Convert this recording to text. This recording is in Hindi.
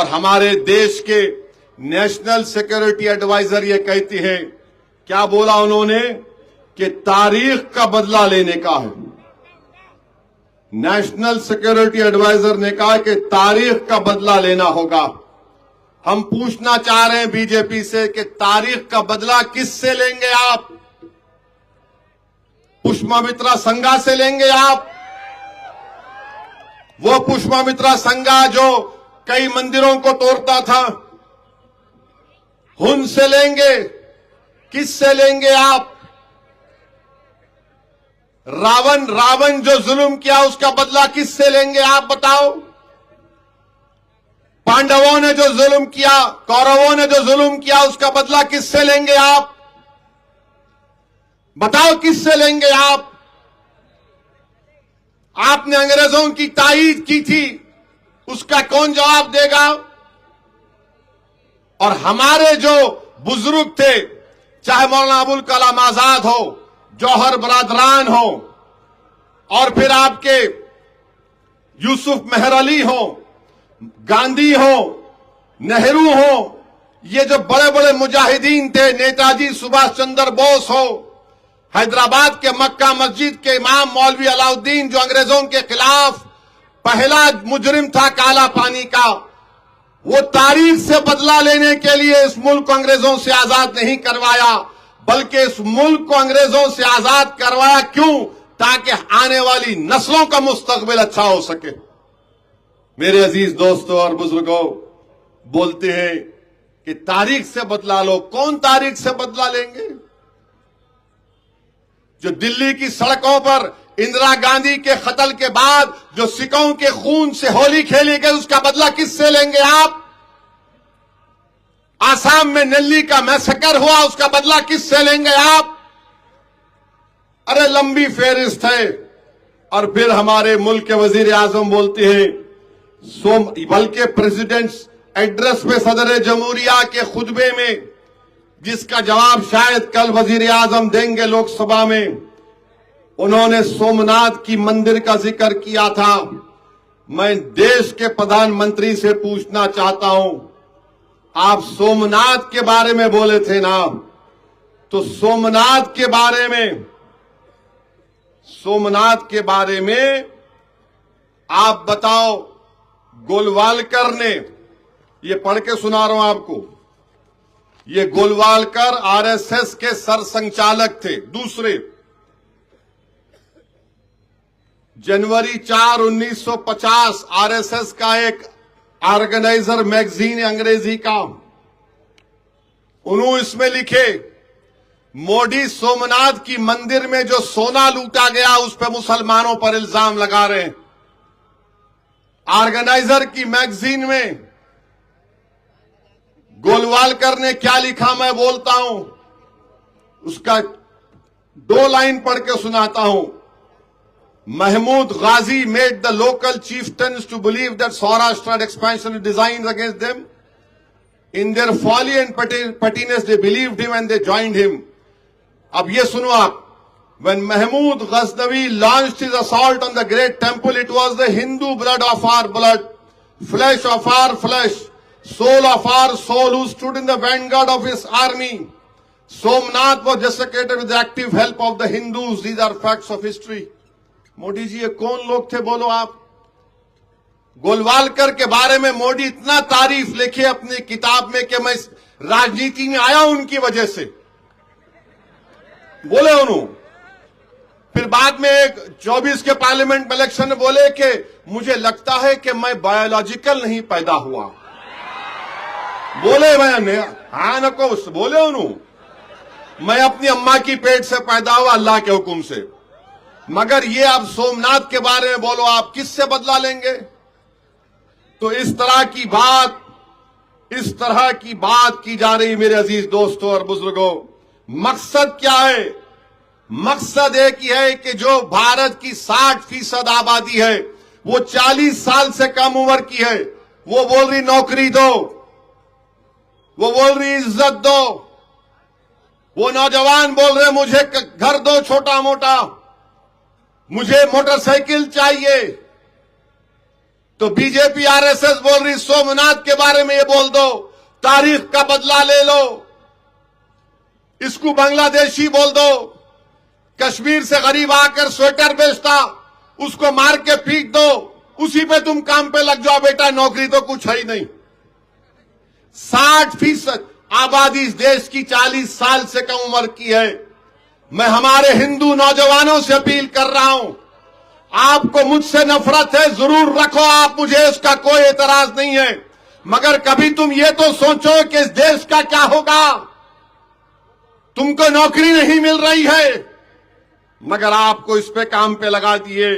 और हमारे देश के नेशनल सिक्योरिटी एडवाइजर ये कहती है, क्या बोला उन्होंने कि तारीख का बदला लेने का है। नेशनल सिक्योरिटी एडवाइजर ने कहा कि तारीख का बदला लेना होगा। हम पूछना चाह रहे हैं बीजेपी से कि तारीख का बदला किससे लेंगे आप? पुष्पमित्रा संघा से लेंगे आप? वो पुष्पमित्रा संघा जो कई मंदिरों को तोड़ता था, उनसे लेंगे? किससे लेंगे आप? रावण जो जुल्म किया उसका बदला किससे लेंगे आप बताओ? पांडवों ने जो जुल्म किया, कौरवों ने जो जुल्म किया, उसका बदला किससे लेंगे आप? बताओ किससे लेंगे आप? आपने अंग्रेजों की तायीद की थी, उसका कौन जवाब देगा? और हमारे जो बुजुर्ग थे, चाहे मौलाना अबुल कलाम आजाद हो, जौहर बरदरान हो, और फिर आपके यूसुफ मेहर अली हो, गांधी हो, नेहरू हो, ये जो बड़े बड़े मुजाहिदीन थे, नेताजी सुभाष चंद्र बोस हो, हैदराबाद के मक्का मस्जिद के इमाम मौलवी अलाउद्दीन जो अंग्रेजों के खिलाफ पहला मुजरिम था काला पानी का, वो तारीख से बदला लेने के लिए इस मुल्क को अंग्रेजों से आजाद नहीं करवाया, बल्कि इस मुल्क को अंग्रेजों से आजाद करवाया। क्यों? ताकि आने वाली नस्लों का मुस्तकबिल अच्छा हो सके। मेरे अजीज दोस्तों और बुजुर्गों, बोलते हैं कि तारीख से बदला लो। कौन तारीख से बदला लेंगे? जो दिल्ली की सड़कों पर इंदिरा गांधी के कत्ल के बाद जो सिखों के खून से होली खेली गई, उसका बदला किससे लेंगे आप? आसाम में दिल्ली का मैसेकर हुआ, उसका बदला किससे लेंगे आप? अरे लंबी फेहरिस्त है। और फिर हमारे मुल्क के वजीर आजम बोलते हैं, बल्कि प्रेसिडेंट्स एड्रेस में सदर जमहूरिया के खुतबे में, जिसका जवाब शायद कल वजीर आजम देंगे लोकसभा में, उन्होंने सोमनाथ की मंदिर का जिक्र किया था। मैं देश के प्रधानमंत्री से पूछना चाहता हूं, आप सोमनाथ के बारे में बोले थे ना, तो सोमनाथ के बारे में आप बताओ। गोलवालकर ने, ये पढ़ के सुना रहा हूं आपको, ये गोलवालकर आरएसएस के सरसंचालक थे। दूसरे, जनवरी 4, 1950 आरएसएस का एक ऑर्गेनाइजर मैगजीन है अंग्रेजी का, उन्होंने इसमें लिखे, मोदी सोमनाथ की मंदिर में जो सोना लूटा गया उस पर मुसलमानों पर इल्जाम लगा रहे हैं। ऑर्गेनाइजर की मैगजीन में गोलवालकर ने क्या लिखा मैं बोलता हूं, उसका 2 लाइन पढ़ के सुनाता हूं। Mahmud Ghazi made the local chieftains to believe that Saurashtra had expansionary designs against them. In their folly and pettiness, they believed him and they joined him. अब ये सुनो आप, when Mahmud Ghaznavi launched his assault on the great temple, it was the Hindu blood of our blood, flesh of our flesh, soul of our soul, who stood in the vanguard of his army. Somnath was desecrated with the active help of the Hindus. These are facts of history. Modi ji ये कौन लोग थे बोलो आप? गोलवालकर के बारे में मोदी इतना तारीफ लिखे अपनी किताब में कि मैं राजनीति में आया उनकी वजह से, बोले उन्होंने। फिर बाद में 24 के पार्लियामेंट में इलेक्शन में बोले कि मुझे लगता है कि मैं बायोलॉजिकल नहीं पैदा हुआ, बोले मैंने, हाँ नको बोले उन्होंने, मैं अपनी अम्मा की पेट से पैदा हुआ अल्लाह के हुक्म से। मगर ये आप सोमनाथ के बारे में बोलो, आप किससे बदला लेंगे? तो इस तरह की बात की जा रही। मेरे अजीज दोस्तों और बुजुर्गों, मकसद क्या है? मकसद एक ही है कि जो भारत की 60% आबादी है वो 40 साल से कम उम्र की है, वो बोल रही नौकरी दो, वो बोल रही इज्जत दो, वो नौजवान बोल रहे मुझे घर दो छोटा मोटा, मुझे मोटरसाइकिल चाहिए। तो बीजेपी आरएसएस बोल रही सोमनाथ के बारे में ये बोल दो, तारीख का बदला ले लो, इसको बांग्लादेशी बोल दो, कश्मीर से गरीब आकर स्वेटर बेचता उसको मार के पीट दो, उसी पे तुम काम पे लग जाओ बेटा, नौकरी तो कुछ है ही नहीं। 60% आबादी इस देश की 40 साल से कम उम्र की है। मैं हमारे हिंदू नौजवानों से अपील कर रहा हूं, आपको मुझसे नफरत है, जरूर रखो आप, मुझे इसका कोई एतराज नहीं है, मगर कभी तुम ये तो सोचो कि इस देश का क्या होगा। तुमको नौकरी नहीं मिल रही है, मगर आपको इस पे काम पे लगा दिए।